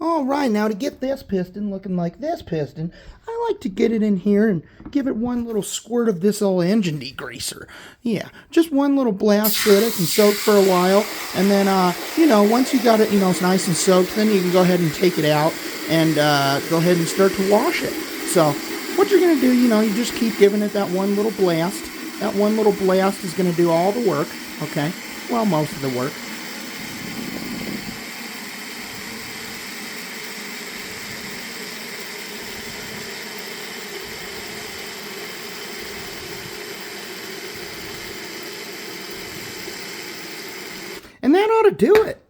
All right, now to get this piston looking like this piston, I like to get it in here and give it one little squirt of this old engine degreaser. Yeah, just one little blast so that it can soak for a while. And then, once you got it, it's nice and soaked, then you can go ahead and take it out and go ahead and start to wash it. So what you're going to do, you just keep giving it that one little blast. That one little blast is going to do all the work, okay? Well, most of the work. And that ought to do it.